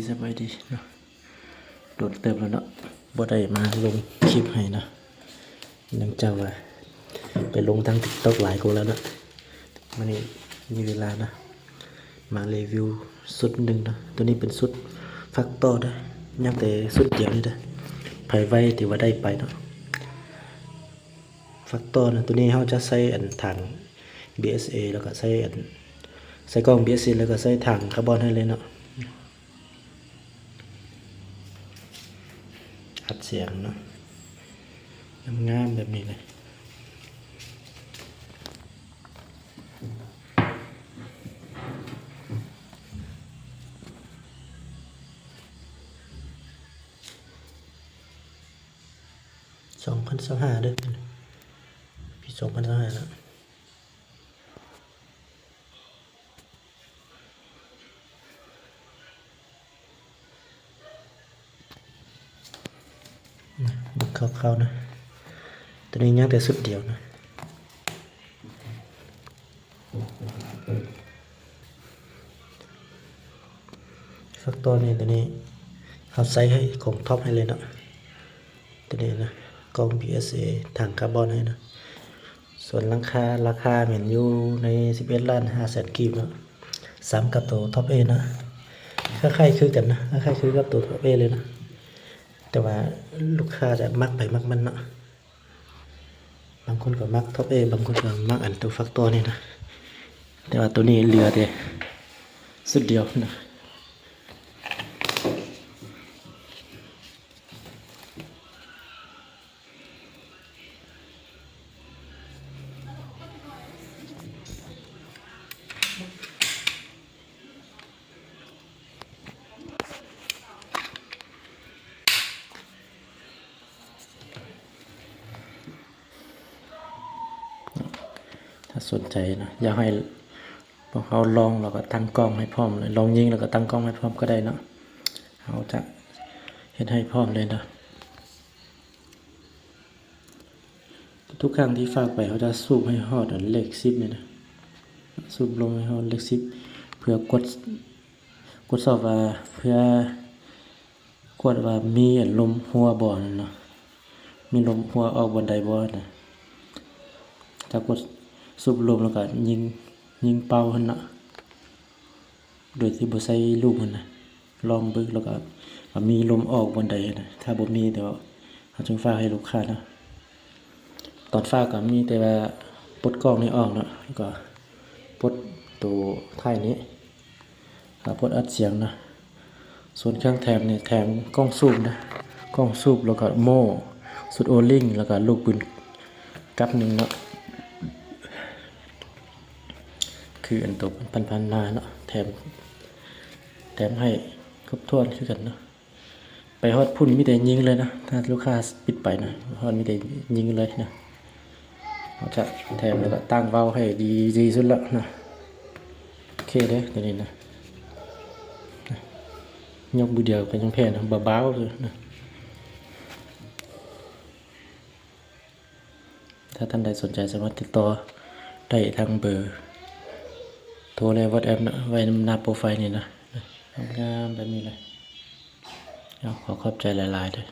สบายดีเนาะโดดเติมแล้วเนาะบ่ได้มาลงคลิปให้นะเนื่องจากว่าไปลงทาง TikTok หลายคนแล้วเนาะวันนี้มีเวลานะมารีวิวสุดหนึ่งนะตัวนี้เป็นสุดฟักต่อนะยังแต่สุดเดียวนี่นะภายไว้ที่ว่าได้ไปเนาะฟักต่อนะตัวนี้เขาจะใส่อันถัง BSA แล้วก็ใส่กล้อง BSA แล้วก็ใส่ถังคาร์บอนให้เลยเนาะอัดเสียงเนาะงามแบบนี้เลย2025เด้อปี2025แล้วดูคร่าวๆนะตัวนี้ยังแต่สุดเดียวนะฟักตัวนี้ตัวนี้เขาใส่ให้ของท็อปให้เลยเนาะตัวนี้นะกล้อง PSA ถังคาร์บอนให้นะส่วนราคาเหมือนอยู่ใน11,500,000กีบเนาะซ้ำกับตัวท็อป A นะคล้ายๆคือกันนะคล้ายๆคือกับตัวท็อป A เลยนะแต่ว่าลูกค้าจะมักไปมักมันเนาะบางคนก็มักท็อป A บางคนก็มักอันตัวฟักตัวนี่นะแต่ว่าตัวนี้เหลือแต่สุดเดียวนะถ้าสนใจนะอยากให้พวกเขาลองแล้วก็ตั้งกล้องให้พร้อมเลยลองยิงแล้วก็ตั้งกล้องให้พร้อมก็ได้เนาะเขาจะเห็นให้พร้อมเลยนะทุกครั้งที่ฝากไปเขาจะซูมให้ฮอดเลข10เนี่ยนะซูมลงให้ฮอดเลข10เพื่อกดสอบว่าเพื่อกดว่ามีลมหัวบ่อนั่นเนาะมีลมหัวออกบนใดบ่นะถ้ากดสูบลมแล้วก็ยิงเป่าหั่นน่ะโดยที่บ่ใส่ลูกมันนะลองเบิ่งแล้วก็มีลมออกบนใดนะถ้าบ่มีเดี๋ยวเขาจึงฝากให้ลูกค้านะตอนฝากก็มีแต่ว่าปลดกล้องนี้ออกเนาะแล้วก็ปลดตัวท้ายนี้ปลดอัดเสียงนะส่วนเครื่องแถมเนี่ยแถมกล้องซูมนะกล้องซูมแล้วก็โม่สุดโอลิงแล้วก็ลูกปืนกับหนึ่งเนาะคืออันตัวพันนาเนาะแถมให้ครบถ้วนคือกันเนาะไปฮอดพุ่นมีแต่ยิงเลยนะถ้าลูกค้าปิดไปนะฮอดมีแต่ยิงเลยนะเราจะแถมแล้วก็ตั้งเว้าให้ดีสุดแล้วนะโอเคเด้อตัวนี้นะยกมือเดียวเป็นยังแพ้นะเบาๆเลยนะถ้าท่านใดสนใจสามารถติดต่อได้ทางเบอร์โทรเลยWhatsAppนะไว้หน้าโปรไฟล์นี่นะงามแบบนี้เลยขอขอบใจหลายๆด้วย